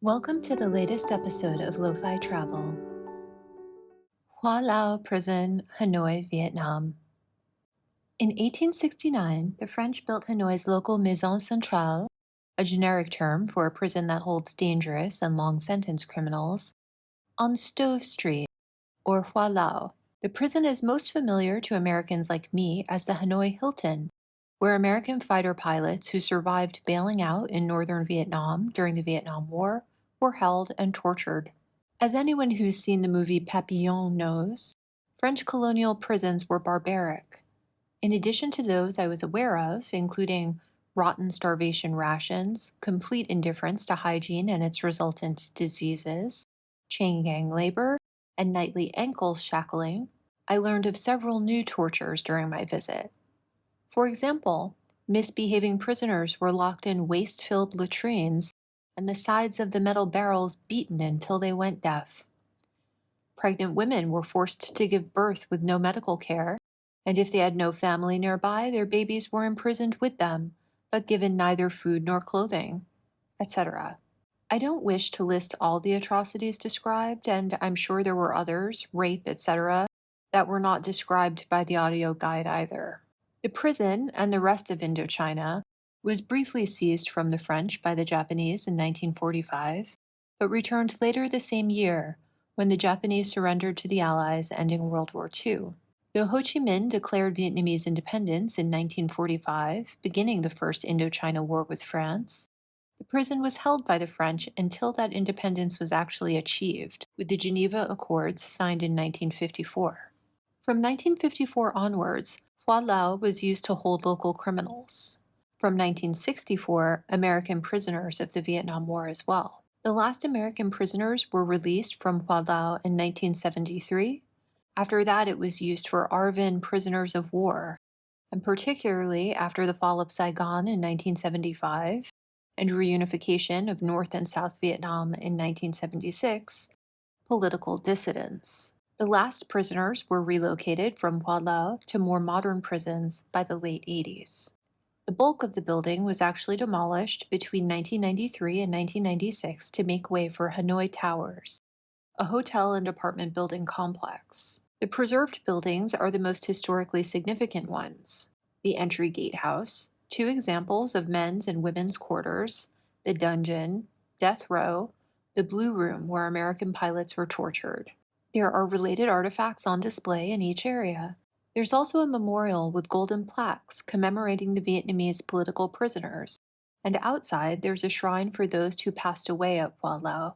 Welcome to the latest episode of Lo-Fi Travel. Hoa Lo Prison, Hanoi, Vietnam. In 1869, the French built Hanoi's local Maison Centrale, a generic term for a prison that holds dangerous and long-sentence criminals, on Stove Street, or Hoa Lo. The prison is most familiar to Americans like me as the Hanoi Hilton, where American fighter pilots who survived bailing out in northern Vietnam during the Vietnam War were held and tortured. As anyone who's seen the movie Papillon knows, French colonial prisons were barbaric. In addition to those I was aware of, including rotten starvation rations, complete indifference to hygiene and its resultant diseases, chain gang labor, and nightly ankle shackling, I learned of several new tortures during my visit. For example, misbehaving prisoners were locked in waste-filled latrines and the sides of the metal barrels beaten until they went deaf. Pregnant women were forced to give birth with no medical care, and if they had no family nearby, their babies were imprisoned with them, but given neither food nor clothing, etc. I don't wish to list all the atrocities described, and I'm sure there were others, rape, etc., that were not described by the audio guide either. The prison and the rest of Indochina was briefly seized from the French by the Japanese in 1945, but returned later the same year when the Japanese surrendered to the Allies, ending World War II. Though Ho Chi Minh declared Vietnamese independence in 1945, beginning the First Indochina War with France, the prison was held by the French until that independence was actually achieved, with the Geneva Accords signed in 1954. From 1954 onwards, Hoa Lo was used to hold local criminals. From 1964, American prisoners of the Vietnam War as well. The last American prisoners were released from Hoa Lo in 1973. After that, it was used for ARVN prisoners of war, and particularly after the fall of Saigon in 1975 and reunification of North and South Vietnam in 1976, political dissidents. The last prisoners were relocated from Hoa Lo to more modern prisons by the late 80s. The bulk of the building was actually demolished between 1993 and 1996 to make way for Hanoi Towers, a hotel and apartment building complex. The preserved buildings are the most historically significant ones: the entry gatehouse, two examples of men's and women's quarters, the dungeon, death row, the blue room where American pilots were tortured. There are related artifacts on display in each area. There's also a memorial with golden plaques commemorating the Vietnamese political prisoners, and outside there's a shrine for those who passed away at Hoa Lo,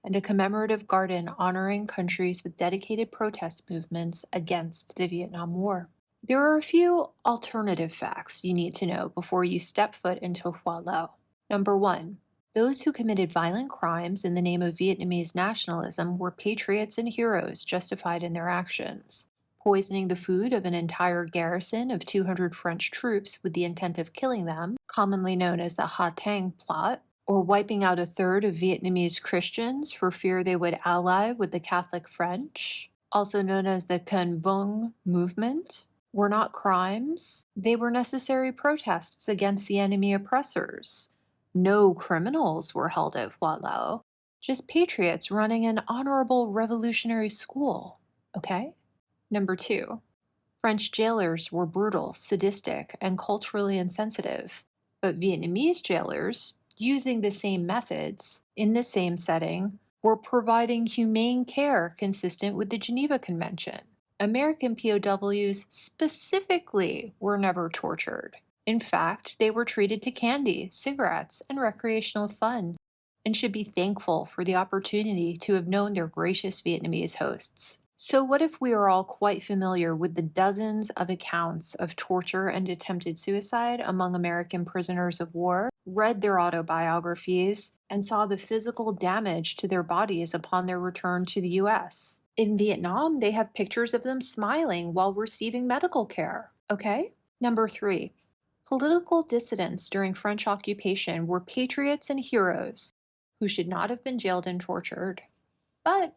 and a commemorative garden honoring countries with dedicated protest movements against the Vietnam War. There are a few alternative facts you need to know before you step foot into Hoa Lo. Number 1. Those who committed violent crimes in the name of Vietnamese nationalism were patriots and heroes justified in their actions. Poisoning the food of an entire garrison of 200 French troops with the intent of killing them, commonly known as the Ha Tang plot, or wiping out a third of Vietnamese Christians for fear they would ally with the Catholic French, also known as the Con Vung movement, were not crimes. They were necessary protests against the enemy oppressors. No criminals were held at Hoa Lo, just patriots running an honorable revolutionary school, okay? Number 2. French jailers were brutal, sadistic, and culturally insensitive, but Vietnamese jailers, using the same methods, in the same setting, were providing humane care consistent with the Geneva Convention. American POWs specifically were never tortured. In fact, they were treated to candy, cigarettes, and recreational fun, and should be thankful for the opportunity to have known their gracious Vietnamese hosts. So what if we are all quite familiar with the dozens of accounts of torture and attempted suicide among American prisoners of war, read their autobiographies, and saw the physical damage to their bodies upon their return to the US? In Vietnam, they have pictures of them smiling while receiving medical care, okay? Number 3. Political dissidents during French occupation were patriots and heroes who should not have been jailed and tortured. But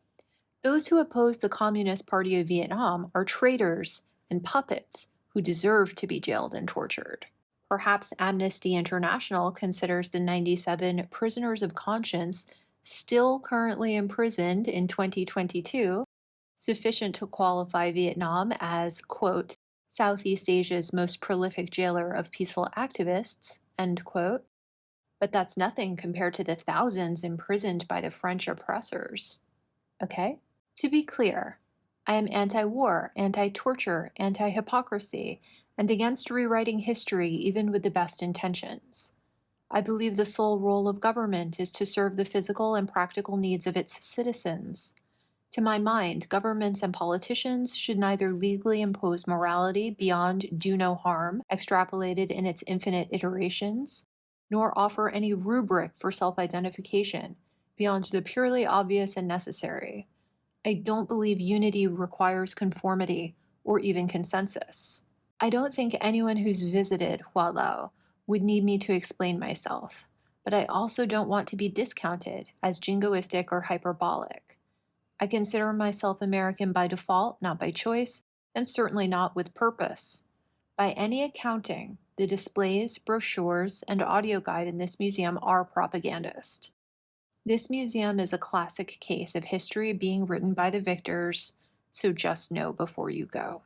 those who oppose the Communist Party of Vietnam are traitors and puppets who deserve to be jailed and tortured. Perhaps Amnesty International considers the 97 prisoners of conscience still currently imprisoned in 2022, sufficient to qualify Vietnam as, quote, Southeast Asia's most prolific jailer of peaceful activists, end quote. But that's nothing compared to the thousands imprisoned by the French oppressors. Okay? To be clear, I am anti war, anti torture, anti hypocrisy, and against rewriting history even with the best intentions. I believe the sole role of government is to serve the physical and practical needs of its citizens. To my mind, governments and politicians should neither legally impose morality beyond do no harm, extrapolated in its infinite iterations, nor offer any rubric for self identification beyond the purely obvious and necessary. I don't believe unity requires conformity or even consensus. I don't think anyone who's visited Hoa Lo would need me to explain myself, but I also don't want to be discounted as jingoistic or hyperbolic. I consider myself American by default, not by choice, and certainly not with purpose. By any accounting, the displays, brochures, and audio guide in this museum are propagandist. This museum is a classic case of history being written by the victors, so just know before you go.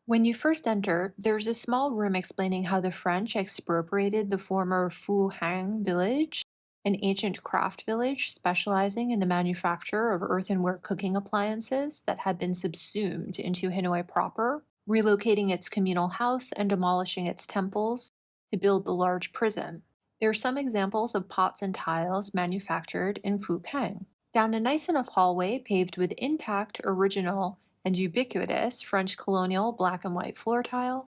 When you first enter, there's a small room explaining how the French expropriated the former Phu Hang village, an ancient craft village specializing in the manufacture of earthenware cooking appliances that had been subsumed into Hanoi proper, relocating its communal house and demolishing its temples to build the large prison. There are some examples of pots and tiles manufactured in Phu Hang. Down a nice enough hallway paved with intact, original, and ubiquitous French colonial black and white floor tile,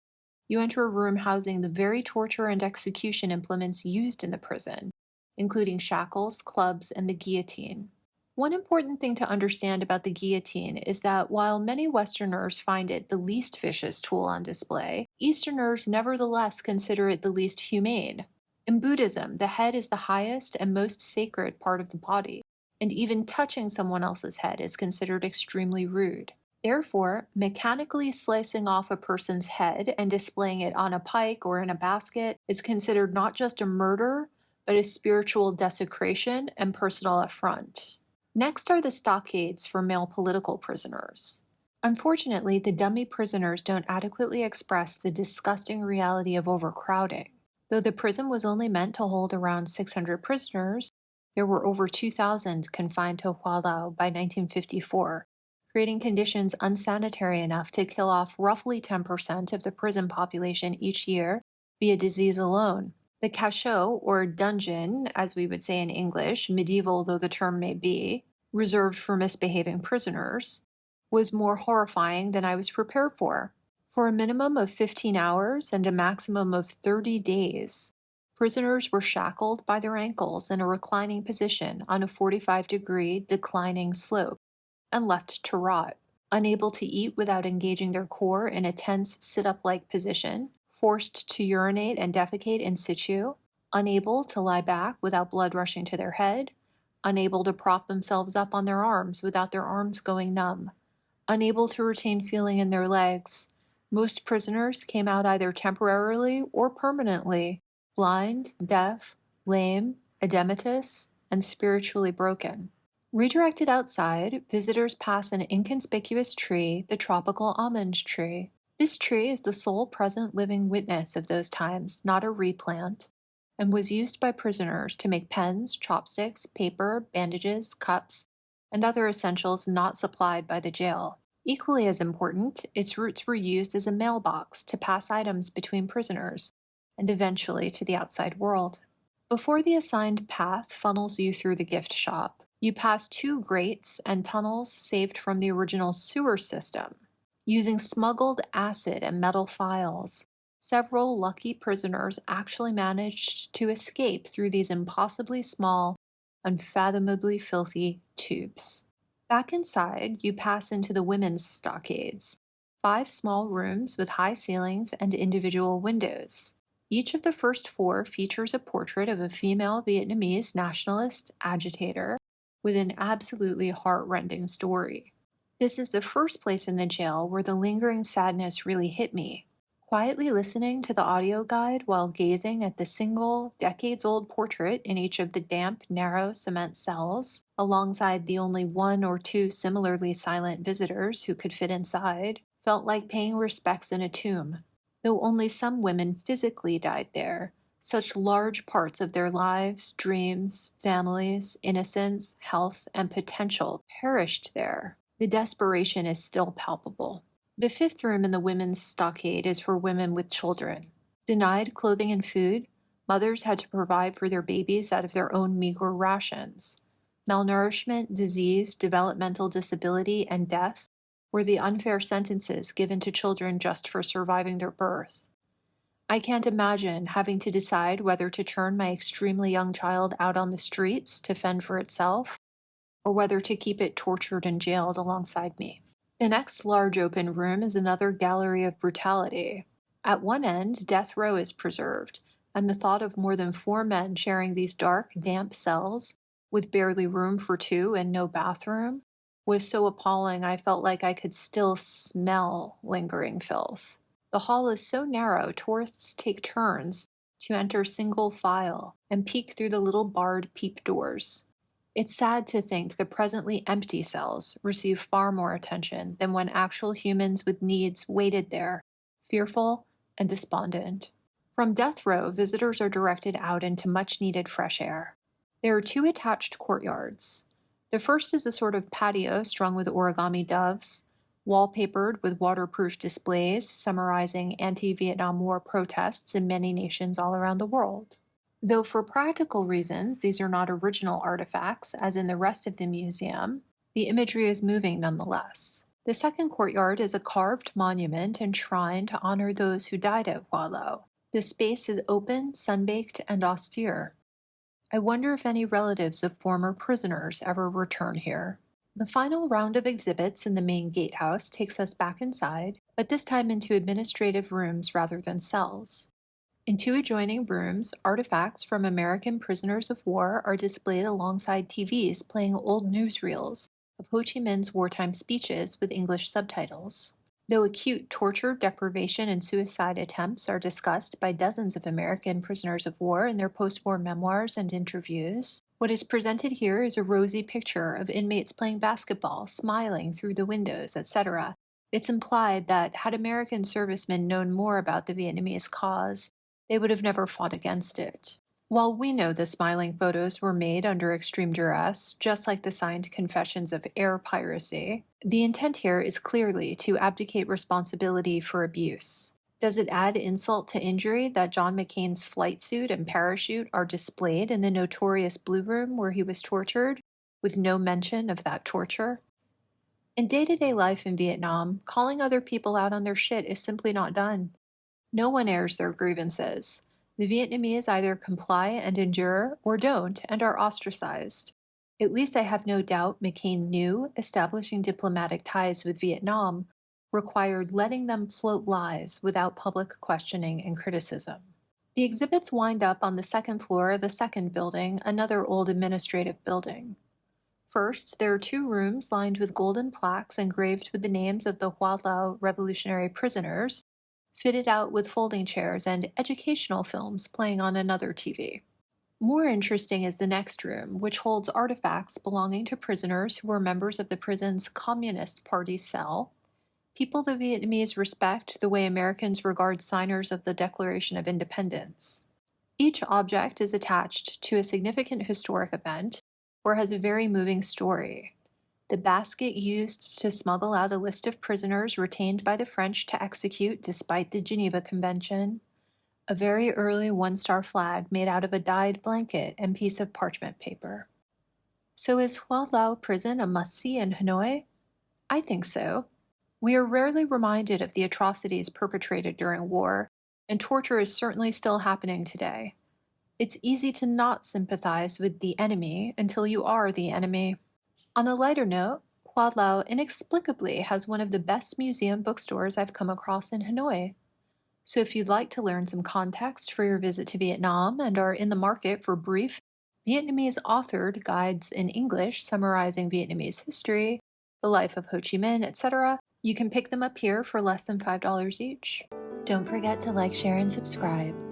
you enter a room housing the very torture and execution implements used in the prison, including shackles, clubs, and the guillotine. One important thing to understand about the guillotine is that while many Westerners find it the least vicious tool on display, Easterners nevertheless consider it the least humane. In Buddhism, the head is the highest and most sacred part of the body, and even touching someone else's head is considered extremely rude. Therefore, mechanically slicing off a person's head and displaying it on a pike or in a basket is considered not just a murder, but a spiritual desecration and personal affront. Next are the stockades for male political prisoners. Unfortunately, the dummy prisoners don't adequately express the disgusting reality of overcrowding. Though the prison was only meant to hold around 600 prisoners, there were over 2,000 confined to Hoa Lo by 1954, creating conditions unsanitary enough to kill off roughly 10% of the prison population each year via disease alone. The cachot, or dungeon, as we would say in English, medieval though the term may be, reserved for misbehaving prisoners, was more horrifying than I was prepared for. For a minimum of 15 hours and a maximum of 30 days, prisoners were shackled by their ankles in a reclining position on a 45-degree declining slope and left to rot, unable to eat without engaging their core in a tense sit-up-like position, forced to urinate and defecate in situ, unable to lie back without blood rushing to their head, unable to prop themselves up on their arms without their arms going numb, unable to retain feeling in their legs. Most prisoners came out either temporarily or permanently, blind, deaf, lame, edematous, and spiritually broken. Redirected outside, visitors pass an inconspicuous tree, the tropical almond tree. This tree is the sole present living witness of those times, not a replant, and was used by prisoners to make pens, chopsticks, paper, bandages, cups, and other essentials not supplied by the jail. Equally as important, its roots were used as a mailbox to pass items between prisoners, and eventually to the outside world. Before the assigned path funnels you through the gift shop, you pass two grates and tunnels saved from the original sewer system. Using smuggled acid and metal files, several lucky prisoners actually managed to escape through these impossibly small, unfathomably filthy tubes. Back inside, you pass into the women's stockades, 5 small rooms with high ceilings and individual windows. Each of the first 4 features a portrait of a female Vietnamese nationalist agitator with an absolutely heart-rending story. This is the first place in the jail where the lingering sadness really hit me. Quietly listening to the audio guide while gazing at the single, decades old portrait in each of the damp, narrow cement cells, alongside the only one or two similarly silent visitors who could fit inside, felt like paying respects in a tomb. Though only some women physically died there, such large parts of their lives, dreams, families, innocence, health, and potential perished there. The desperation is still palpable. The fifth room in the women's stockade is for women with children. Denied clothing and food, mothers had to provide for their babies out of their own meager rations. Malnourishment, disease, developmental disability, and death were the unfair sentences given to children just for surviving their birth. I can't imagine having to decide whether to turn my extremely young child out on the streets to fend for itself, or whether to keep it tortured and jailed alongside me. The next large open room is another gallery of brutality. At one end, death row is preserved, and the thought of more than 4 men sharing these dark, damp cells, with barely room for two and no bathroom, was so appalling I felt like I could still smell lingering filth. The hall is so narrow, tourists take turns to enter single file and peek through the little barred peep doors. It's sad to think the presently empty cells receive far more attention than when actual humans with needs waited there, fearful and despondent. From death row, visitors are directed out into much needed fresh air. There are 2 attached courtyards. The first is a sort of patio strung with origami doves, wallpapered with waterproof displays summarizing anti-Vietnam War protests in many nations all around the world. Though for practical reasons these are not original artifacts, as in the rest of the museum, the imagery is moving nonetheless. The second courtyard is a carved monument and shrine to honor those who died at Hoa Lo. The space is open, sun-baked, and austere. I wonder if any relatives of former prisoners ever return here. The final round of exhibits in the main gatehouse takes us back inside, but this time into administrative rooms rather than cells. In 2 adjoining rooms, artifacts from American prisoners of war are displayed alongside TVs playing old newsreels of Ho Chi Minh's wartime speeches with English subtitles. Though acute torture, deprivation, and suicide attempts are discussed by dozens of American prisoners of war in their post-war memoirs and interviews, what is presented here is a rosy picture of inmates playing basketball, smiling through the windows, etc. It's implied that had American servicemen known more about the Vietnamese cause, they would have never fought against it. While we know the smiling photos were made under extreme duress, just like the signed confessions of air piracy, the intent here is clearly to abdicate responsibility for abuse. Does it add insult to injury that John McCain's flight suit and parachute are displayed in the notorious Blue Room where he was tortured, with no mention of that torture? In day-to-day life in Vietnam, calling other people out on their shit is simply not done. No one airs their grievances. The Vietnamese either comply and endure or don't and are ostracized. At least I have no doubt McCain knew establishing diplomatic ties with Vietnam required letting them float lies without public questioning and criticism. The exhibits wind up on the second floor of a second building, another old administrative building. First, there are 2 rooms lined with golden plaques engraved with the names of the Hoa Lo revolutionary prisoners, fitted out with folding chairs and educational films playing on another TV. More interesting is the next room, which holds artifacts belonging to prisoners who were members of the prison's Communist Party cell, people the Vietnamese respect the way Americans regard signers of the Declaration of Independence. Each object is attached to a significant historic event or has a very moving story. The basket used to smuggle out a list of prisoners retained by the French to execute despite the Geneva Convention, a very early 1-star flag made out of a dyed blanket and piece of parchment paper. So is Hoa Lo prison a must-see in Hanoi? I think so. We are rarely reminded of the atrocities perpetrated during war, and torture is certainly still happening today. It's easy to not sympathize with the enemy until you are the enemy. On a lighter note, Hoa Lo inexplicably has one of the best museum bookstores I've come across in Hanoi. So if you'd like to learn some context for your visit to Vietnam and are in the market for brief, Vietnamese-authored guides in English summarizing Vietnamese history, the life of Ho Chi Minh, etc., you can pick them up here for less than $5 each. Don't forget to like, share, and subscribe.